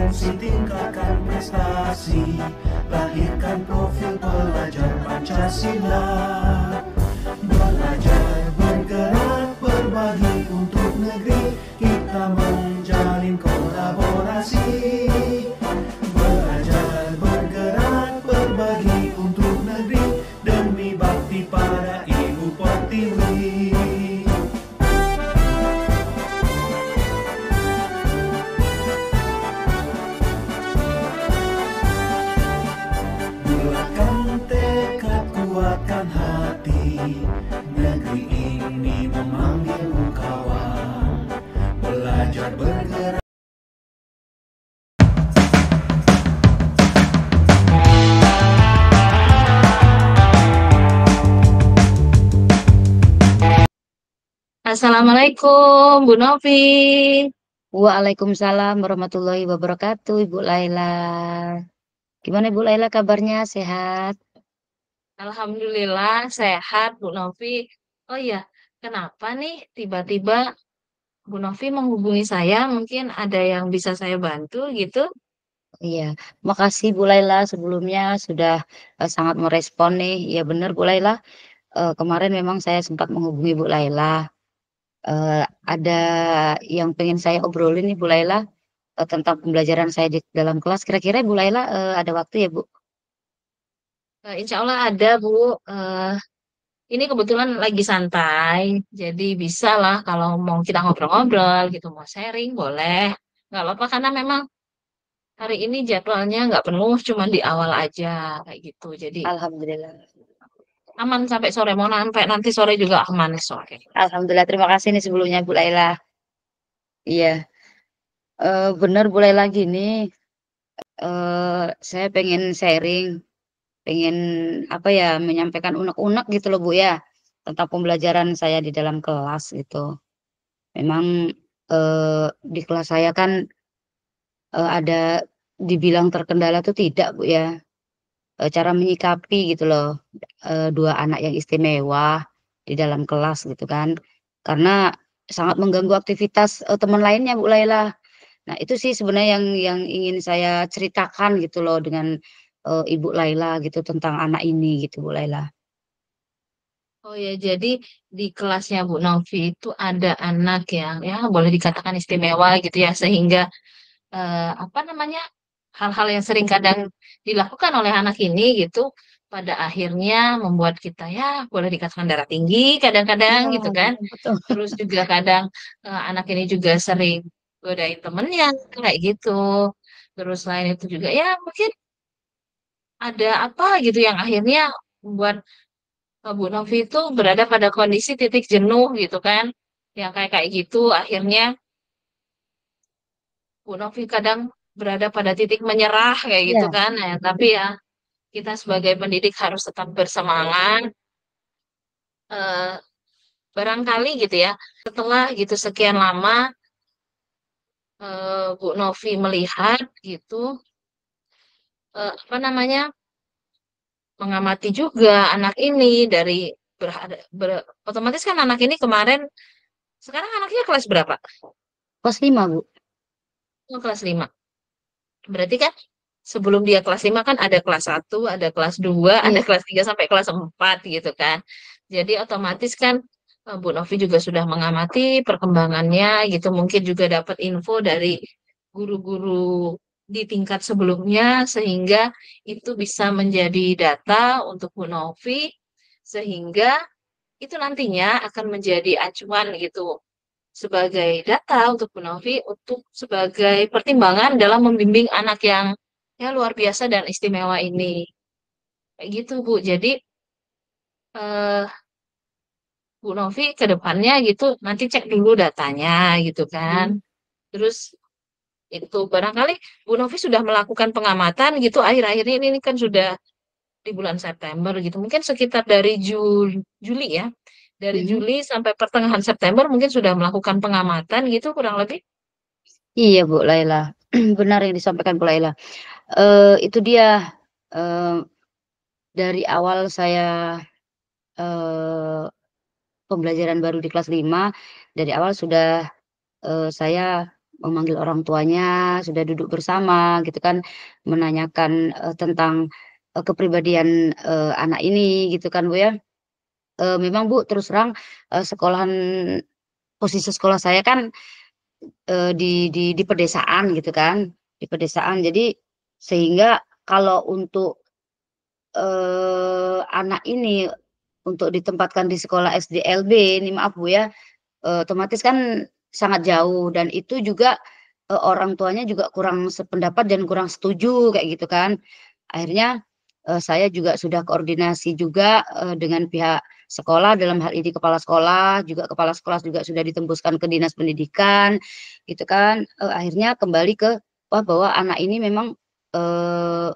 kompetensi, tingkatkan prestasi, lahirkan profil pelajar Pancasila. Belajar, bergerak, berbagi untuk negeri, kita menjalin kolaborasi. Belajar, bergerak, berbagi untuk negeri, demi bakti pada Ibu Pertiwi. Bulatkan tekad, kuatkan hati, negeri ini memanggilmu kawan. Belajar, bergerak. Assalamualaikum, Bu Novi. Waalaikumsalam warahmatullahi wabarakatuh, Ibu Laila. Gimana Ibu Laila kabarnya? Sehat? Alhamdulillah sehat, Bu Novi. Oh iya, kenapa nih tiba-tiba Bu Novi menghubungi saya? Mungkin ada yang bisa saya bantu gitu. Iya, makasih Bu Laila sebelumnya sudah sangat merespon nih. Ya benar Bu Laila, kemarin memang saya sempat menghubungi Bu Laila. Ada yang pengen saya obrolin nih Bu Laila tentang pembelajaran saya di dalam kelas. Kira-kira Bu Laila ada waktu ya Bu? Insya Allah ada, Bu. Eh, ini kebetulan lagi santai, jadi bisa lah kalau mau kita ngobrol-ngobrol gitu, mau sharing boleh. Nggak apa-apa karena memang hari ini jadwalnya nggak penuh, cuma di awal aja kayak gitu. Jadi Alhamdulillah. aman sampai sore, mau sampai nanti sore juga aman sore. Alhamdulillah, terima kasih nih sebelumnya Bu Laila. Iya, benar Bu Laila gini, saya pengen sharing. Pengen, apa ya, menyampaikan unek-unek gitu loh, Bu, ya, tentang pembelajaran saya di dalam kelas gitu. Memang, di kelas saya kan, ada dibilang terkendala tuh tidak, Bu, ya, cara menyikapi gitu loh, 2 anak yang istimewa di dalam kelas gitu kan. Karena sangat mengganggu aktivitas, teman lainnya, Bu Laila. Nah, itu sih sebenarnya yang ingin saya ceritakan gitu loh dengan, Ibu Laila gitu tentang anak ini gitu, Bu Laila. Oh ya, jadi di kelasnya Bu Novi itu ada anak yang ya boleh dikatakan istimewa gitu ya, sehingga apa namanya hal-hal yang sering kadang dilakukan oleh anak ini gitu, pada akhirnya membuat kita ya boleh dikatakan darah tinggi kadang-kadang Iya, gitu kan. betul. Terus juga kadang anak ini juga sering godain temennya kayak gitu. Terus selain itu juga ya mungkin ada apa gitu yang akhirnya membuat Bu Novi itu berada pada kondisi titik jenuh gitu kan. Yang kayak kayak gitu akhirnya Bu Novi kadang berada pada titik menyerah kayak gitu Iya, kan. Nah, tapi ya kita sebagai pendidik harus tetap bersemangat. Eh, barangkali gitu ya, setelah gitu sekian lama Bu Novi melihat gitu apa namanya mengamati juga anak ini dari otomatis kan anak ini kemarin sekarang anaknya kelas berapa? kelas 5 Bu. Oh, kelas 5. Berarti kan sebelum dia kelas 5 kan ada kelas 1, ada kelas 2, ada Iya, kelas 3 sampai kelas 4 gitu kan. Jadi otomatis kan Bu Novi juga sudah mengamati perkembangannya gitu. Mungkin juga dapat info dari guru-guru di tingkat sebelumnya sehingga itu bisa menjadi data untuk Bu Novi sehingga itu nantinya akan menjadi acuan gitu sebagai data untuk Bu Novi untuk sebagai pertimbangan dalam membimbing anak yang ya luar biasa dan istimewa ini. Kayak gitu, Bu. Jadi eh, Bu Novi ke depannya gitu nanti cek dulu datanya gitu kan. mhm, Terus itu barangkali Bu Novi sudah melakukan pengamatan gitu akhir-akhir ini kan sudah di bulan September gitu. Mungkin sekitar dari Juli ya. Dari mhm. Juli sampai pertengahan September mungkin sudah melakukan pengamatan gitu kurang lebih. Iya Bu Laila, benar yang disampaikan Bu Laila. Itu dia, eee, dari awal saya, pembelajaran baru di kelas 5 dari awal sudah, saya memanggil orang tuanya, sudah duduk bersama gitu kan, menanyakan, tentang, kepribadian, anak ini gitu kan, Bu, ya. Memang, Bu, terus terang, sekolahan posisi sekolah saya kan, di pedesaan gitu kan, di pedesaan. Jadi sehingga kalau untuk, anak ini untuk ditempatkan di sekolah SDLB ini maaf, Bu, ya, otomatis kan sangat jauh dan itu juga, orang tuanya juga kurang sependapat dan kurang setuju kayak gitu kan. Akhirnya, saya juga sudah koordinasi juga, dengan pihak sekolah dalam hal ini kepala sekolah juga sudah ditembuskan ke dinas pendidikan gitu kan, akhirnya kembali ke, wah bahwa anak ini memang, eee,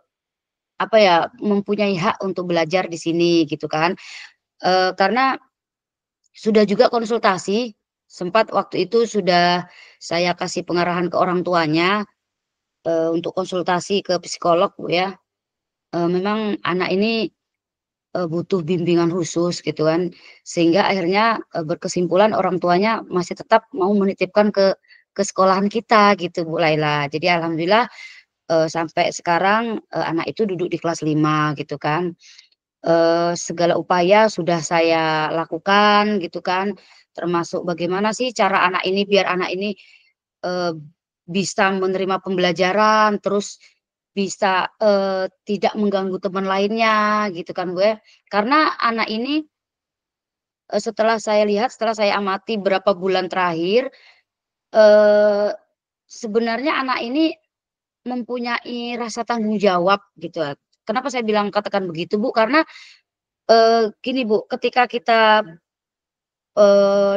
apa ya, mempunyai hak untuk belajar di sini gitu kan. Karena sudah juga konsultasi, sempat waktu itu sudah saya kasih pengarahan ke orang tuanya, untuk konsultasi ke psikolog, Bu, ya. Memang anak ini, butuh bimbingan khusus gitu kan, sehingga akhirnya, berkesimpulan orang tuanya masih tetap mau menitipkan ke sekolahan kita gitu, Bu Laila. Jadi alhamdulillah, sampai sekarang, anak itu duduk di kelas 5 gitu kan. Segala upaya sudah saya lakukan gitu kan, termasuk bagaimana sih cara anak ini biar anak ini, eee, bisa menerima pembelajaran, terus bisa, tidak mengganggu teman lainnya gitu kan, Bu, ya. Karena anak ini, setelah saya lihat, setelah saya amati berapa bulan terakhir, eee, sebenarnya anak ini mempunyai rasa tanggung jawab gitu ya. Kenapa saya bilang katakan begitu, Bu, karena, gini, Bu, ketika kita,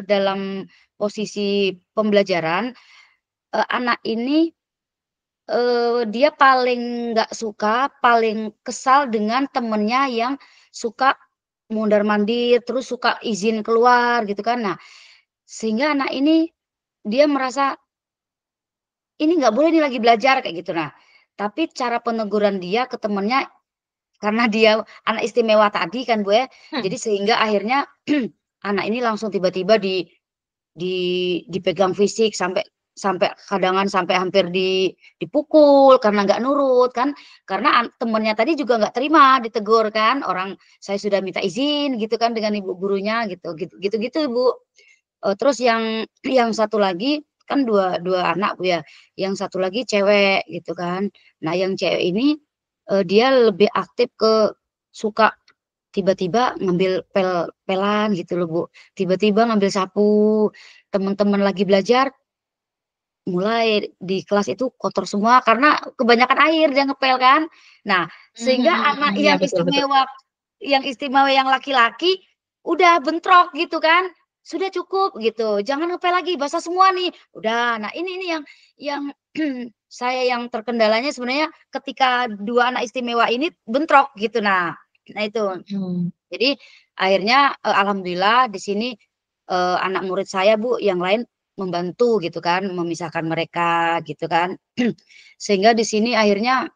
dalam posisi pembelajaran, anak ini, dia paling nggak suka, paling kesal dengan temennya yang suka mondar-mandir, terus suka izin keluar gitu kan. Nah, sehingga anak ini dia merasa, "Ini nggak boleh nih lagi belajar," kayak gitu. Nah, tapi cara peneguran dia ke temennya karena dia anak istimewa tadi kan, Bu, ya, Hmm. jadi sehingga akhirnya anak ini langsung tiba-tiba dipegang fisik sampai sampai kadangan sampai hampir dipukul karena nggak nurut kan, karena temennya tadi juga nggak terima ditegur kan, orang saya sudah minta izin gitu kan dengan ibu gurunya gitu, Bu. Terus yang satu lagi kan dua dua anak, Bu, ya, yang satu lagi cewek gitu kan. Nah yang cewek ini, dia lebih aktif ke suka tiba-tiba ngambil pelan gitu loh, Bu, tiba-tiba ngambil sapu, teman-teman lagi belajar, mulai di kelas itu kotor semua karena kebanyakan air dia ngepel kan. Nah, sehingga anak Iya, betul betul. yang istimewa yang laki-laki udah bentrok gitu kan, "Sudah cukup," gitu, "jangan ngepel lagi, basah semua nih." Udah, nah ini yang saya yang terkendalanya sebenarnya ketika 2 anak istimewa ini bentrok gitu. Nah itu. Mhm. Jadi akhirnya, alhamdulillah di sini, anak murid saya, Bu, yang lain membantu gitu kan, memisahkan mereka gitu kan. Sehingga di sini akhirnya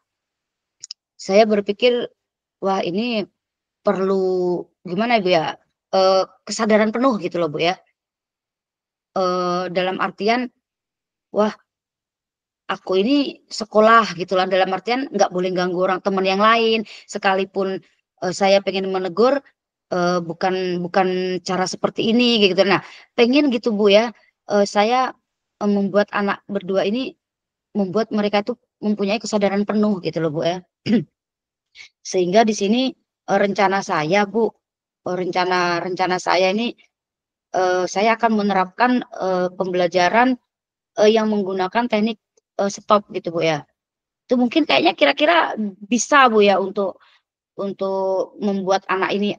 saya berpikir, wah ini perlu gimana ya, Bu, ya, kesadaran penuh gitu loh, Bu, ya. Dalam artian, wah aku ini sekolah gitu lah, dalam artian nggak boleh ganggu orang teman yang lain, sekalipun, saya pengen menegur, bukan bukan cara seperti ini gitu. Nah, pengen gitu, Bu, ya, saya, membuat anak berdua ini, membuat mereka tuh mempunyai kesadaran penuh gitu loh, Bu, ya. Sehingga di sini, rencana saya, Bu, rencana rencana saya ini, saya akan menerapkan, pembelajaran, yang menggunakan teknik, stop gitu, Bu, ya. Itu mungkin kayaknya kira-kira bisa, Bu, ya, untuk membuat anak ini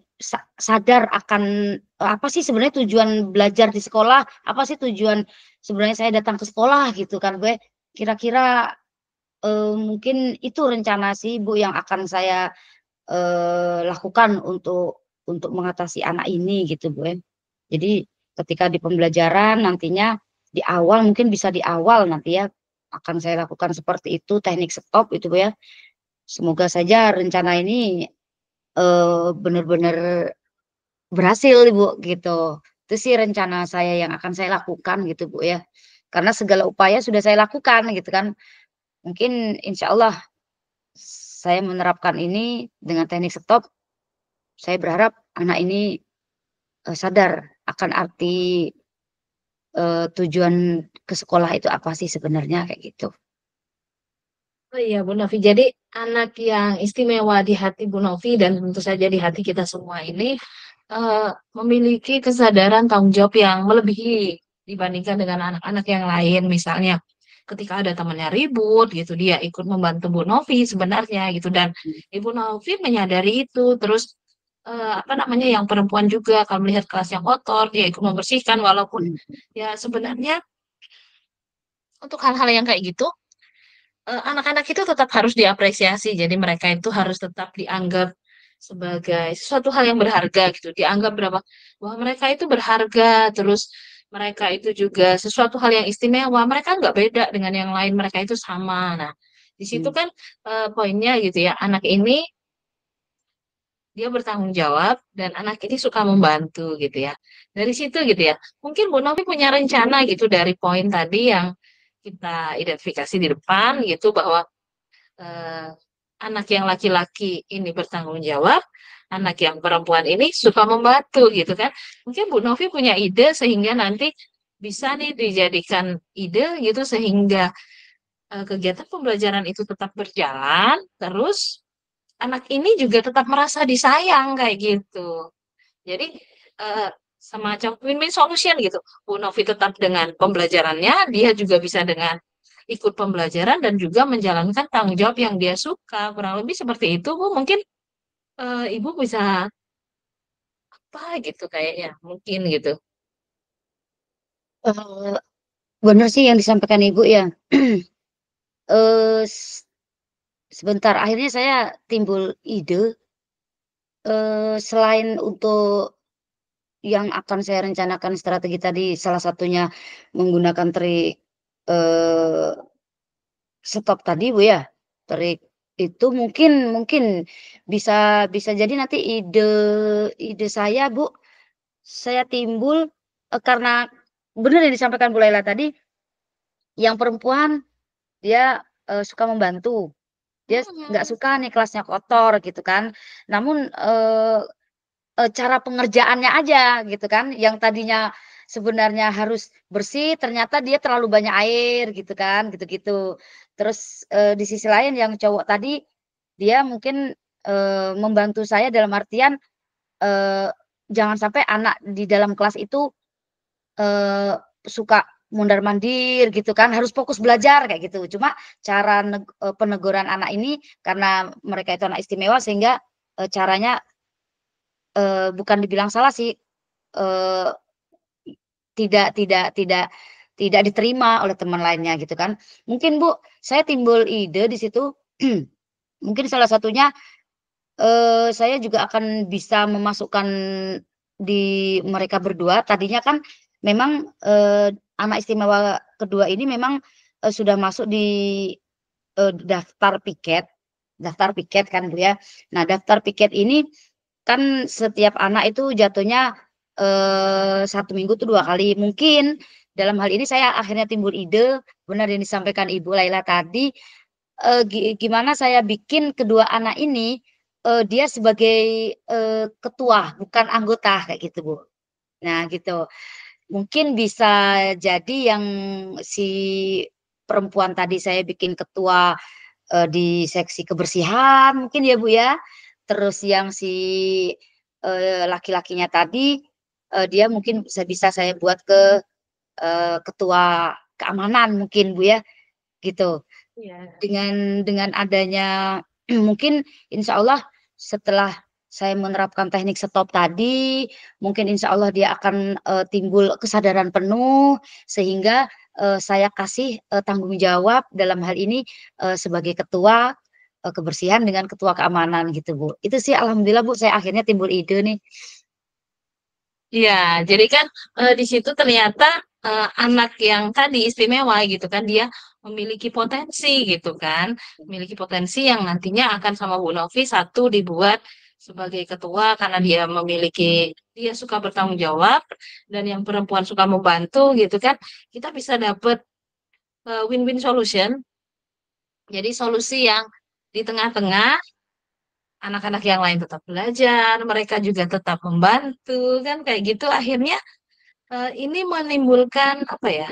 sadar akan, apa sih sebenarnya tujuan belajar di sekolah, apa sih tujuan sebenarnya saya datang ke sekolah gitu kan, Bu, ya. Kira-kira, mungkin itu rencana sih, Bu, yang akan saya, lakukan untuk mengatasi anak ini gitu, Bu, ya. Jadi ketika di pembelajaran nantinya di awal mungkin bisa di awal nanti ya, akan saya lakukan seperti itu teknik stop itu, Bu, ya. Semoga saja rencana ini, benar-benar berhasil, Ibu, gitu. Itu sih rencana saya yang akan saya lakukan gitu, Bu, ya. karena segala upaya sudah saya lakukan gitu kan. Mungkin insya Allah saya menerapkan ini dengan teknik stop, saya berharap anak ini, sadar akan arti, tujuan ke sekolah itu apa sih sebenarnya, kayak gitu. Oh iya Bu Novi, jadi anak yang istimewa di hati Bu Novi dan tentu saja di hati kita semua ini eh, memiliki kesadaran tanggung jawab yang melebihi dibandingkan dengan anak-anak yang lain. Misalnya ketika ada temannya ribut gitu, dia ikut membantu Bu Novi sebenarnya gitu dan Ibu Novi menyadari itu. Terus apa namanya yang perempuan juga kalau melihat kelas yang kotor, dia ikut membersihkan walaupun ya sebenarnya untuk hal-hal yang kayak gitu anak-anak itu tetap harus diapresiasi. Jadi mereka itu harus tetap dianggap sebagai sesuatu hal yang berharga gitu. Dianggap berapa bahwa mereka itu berharga, terus mereka itu juga sesuatu hal yang istimewa. Mereka nggak beda dengan yang lain, mereka itu sama. Nah, di situ kan poinnya gitu ya. Anak ini dia bertanggung jawab dan anak ini suka membantu gitu ya. Dari situ gitu ya. Mungkin Bu Novi punya rencana gitu dari poin tadi yang kita identifikasi di depan gitu bahwa eh, anak yang laki-laki ini bertanggung jawab, anak yang perempuan ini suka membantu gitu kan. Mungkin Bu Novi punya ide sehingga nanti bisa nih dijadikan ide gitu sehingga kegiatan pembelajaran itu tetap berjalan, terus anak ini juga tetap merasa disayang kayak gitu. Jadi eh, semacam win-win solution gitu. Bu Novi tetap dengan pembelajarannya, dia juga bisa dengan ikut pembelajaran dan juga menjalankan tanggung jawab yang dia suka. Kurang lebih seperti itu, Bu. Mungkin Ibu bisa apa gitu kayaknya, mungkin gitu. Eee, bener sih yang disampaikan Ibu ya. Eee, s sebentar, akhirnya saya timbul ide, selain untuk yang akan saya rencanakan strategi tadi, salah satunya menggunakan trik, eee, stop tadi Bu ya, trik itu mungkin mungkin bisa bisa jadi nanti ide ide saya Bu, saya timbul, karena bener yang disampaikan Bu Laila tadi, yang perempuan dia, suka membantu. Dia nggak Hmm, suka nih kelasnya kotor gitu kan. Namun, cara pengerjaannya aja gitu kan, yang tadinya sebenarnya harus bersih, ternyata dia terlalu banyak air gitu kan, gitu-gitu. Terus, di sisi lain yang cowok tadi, dia mungkin, membantu saya dalam artian, eee, jangan sampai anak di dalam kelas itu, suka mondar-mandir gitu kan, harus fokus belajar kayak gitu. Cuma cara peneguran anak ini karena mereka itu anak istimewa sehingga, caranya, bukan dibilang salah sih, eee, tidak tidak diterima oleh teman lainnya gitu kan. Mungkin Bu, saya timbul ide di situ, mungkin salah satunya, saya juga akan bisa memasukkan di mereka berdua, tadinya kan memang, anak istimewa kedua ini memang, sudah masuk di, daftar piket kan Bu ya. Nah daftar piket ini kan setiap anak itu jatuhnya, 1 minggu tuh 2 kali. Mungkin dalam hal ini saya akhirnya timbul ide, benar yang disampaikan Ibu Laila tadi, gimana saya bikin kedua anak ini, dia sebagai, ketua bukan anggota kayak gitu, Bu. Nah gitu. Mungkin bisa jadi yang si perempuan tadi saya bikin ketua, di seksi kebersihan mungkin ya, Bu, ya. Terus yang si, laki-lakinya tadi, dia mungkin bisa saya buat ke, ketua keamanan mungkin, Bu, ya, gitu. iya. Dengan adanya mungkin insya Allah setelah saya menerapkan teknik stop tadi, mungkin insya Allah dia akan, timbul kesadaran penuh sehingga, saya kasih, tanggung jawab dalam hal ini, sebagai ketua, kebersihan dengan ketua keamanan gitu, Bu. Itu sih alhamdulillah, Bu, saya akhirnya timbul ide nih. Iya, jadi kan di situ ternyata anak yang tadi istimewa gitu kan, dia memiliki potensi gitu kan, memiliki potensi yang nantinya akan sama Bu Novi satu dibuat sebagai ketua karena dia suka bertanggung jawab dan yang perempuan suka membantu gitu kan. Kita bisa dapat win-win solution. Jadi solusi yang di tengah-tengah anak-anak yang lain tetap belajar, mereka juga tetap membantu kan kayak gitu akhirnya ini menimbulkan apa ya?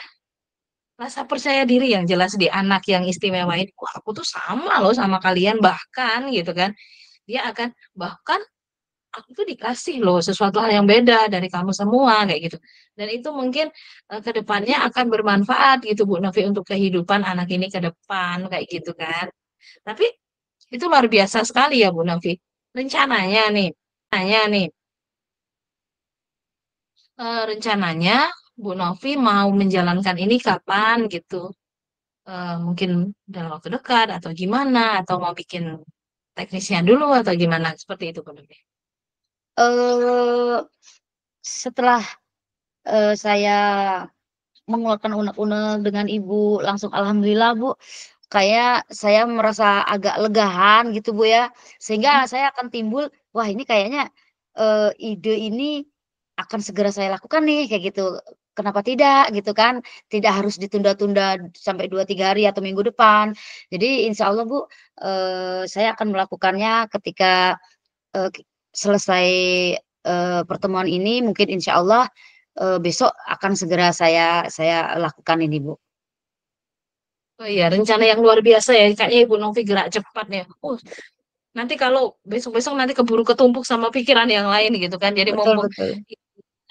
Rasa percaya diri yang jelas di anak yang istimewa ini. Wah, aku tuh sama loh sama kalian bahkan gitu kan. Dia akan bahkan aku tuh dikasih loh sesuatu hal yang beda dari kamu semua kayak gitu. Dan itu mungkin ke depannya akan bermanfaat gitu Bu Novi untuk kehidupan anak ini ke depan kayak gitu kan. Tapi itu luar biasa sekali ya Bu Novi. Rencananya nih, rencananya Bu Novi mau menjalankan ini kapan gitu? Mungkin dalam waktu dekat atau gimana? Atau mau bikin teknisnya dulu atau gimana? Seperti itu Bu Novi. Eh, setelah saya mengeluarkan unek-unek dengan ibu, langsung alhamdulillah Bu, kayak saya merasa agak legahan gitu Bu ya, sehingga saya akan timbul, wah ini kayaknya, ide ini akan segera saya lakukan nih, kayak gitu. Kenapa tidak gitu kan, tidak harus ditunda-tunda sampai 2 3 hari atau minggu depan. Jadi insya Allah Bu, saya akan melakukannya ketika, selesai, pertemuan ini mungkin insya Allah, besok akan segera saya lakukan ini Bu. Oh iya, rencana yang luar biasa ya. Kayaknya Ibu Novi gerak cepat ya. Nanti kalau besok-besok nanti keburu ketumpuk sama pikiran yang lain gitu kan. Jadi Betul mumpung betul.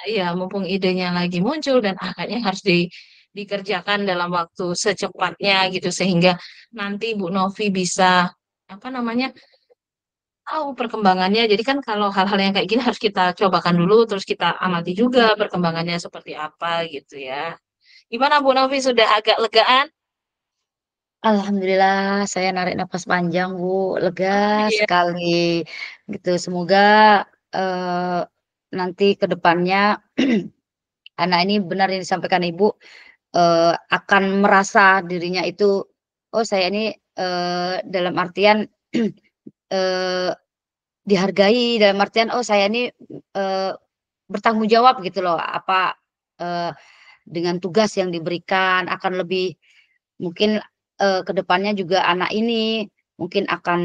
iya, mumpung idenya lagi muncul dan kayaknya harus dikerjakan dalam waktu secepatnya gitu sehingga nanti Bu Novi bisa apa namanya tahu perkembangannya. Jadi kan kalau hal-hal yang kayak gini harus kita cobakan dulu, terus kita amati juga perkembangannya seperti apa gitu ya. Gimana Bu Novi sudah agak legaan? Alhamdulillah saya narik nafas panjang Bu, Oh lega iya. sekali gitu. Semoga, eee, nanti ke depannya anak ini benar yang disampaikan Ibu, akan merasa dirinya itu, oh saya ini, dalam artian, eee, dihargai, dalam artian, oh saya ini, eee, bertanggung jawab gitu loh, apa, eee, dengan tugas yang diberikan akan lebih mungkin, ke depannya juga anak ini mungkin akan,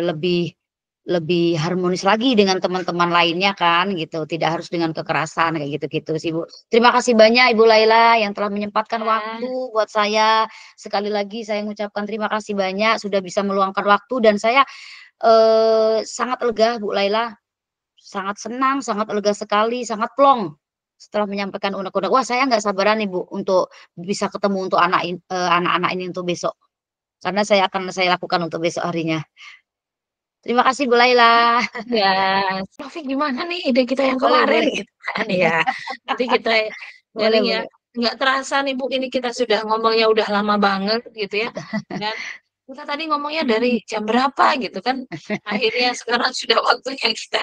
lebih lebih harmonis lagi dengan teman-teman lainnya kan gitu, tidak harus dengan kekerasan kayak gitu-gitu sih, Bu. Terima kasih banyak Ibu Laila yang telah menyempatkan waktu Ya. buat saya. Sekali lagi saya mengucapkan terima kasih banyak sudah bisa meluangkan waktu dan saya, sangat lega Bu Laila, sangat senang, sangat lega sekali, sangat plong setelah menyampaikan unek-unek. Wah saya nggak sabaran nih Bu untuk bisa ketemu untuk anak-anak ini untuk besok, karena saya lakukan untuk besok harinya. Terima kasih Bu Laila. Ya, Novi gimana nih ide kita yang Boleh kemarin boleh. gitu kan ya. Nanti kita Boleh sharing ya. boleh. Nggak terasa nih Bu, ini kita sudah ngomongnya udah lama banget gitu ya. Dan kita tadi ngomongnya dari jam berapa gitu kan. Akhirnya sekarang sudah waktunya kita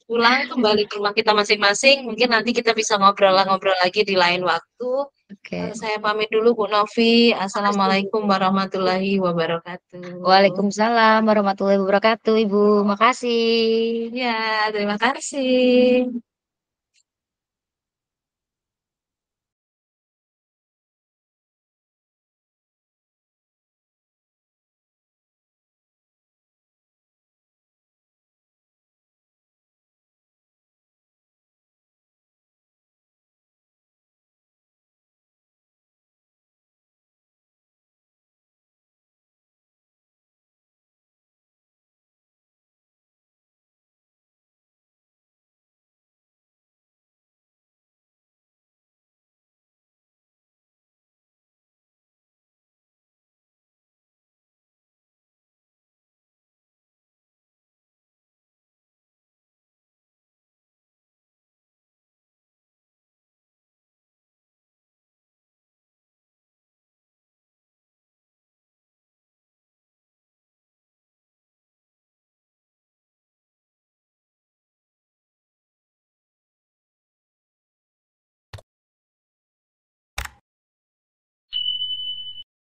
pulang kembali ke rumah kita masing-masing. Mungkin nanti kita bisa ngobrol-ngobrol lagi di lain waktu. Oke, Saya pamit dulu Bu Novi. makasih Bu. Assalamualaikum warahmatullahi wabarakatuh. Waalaikumsalam warahmatullahi wabarakatuh Ibu, makasih. Ya, terima kasih.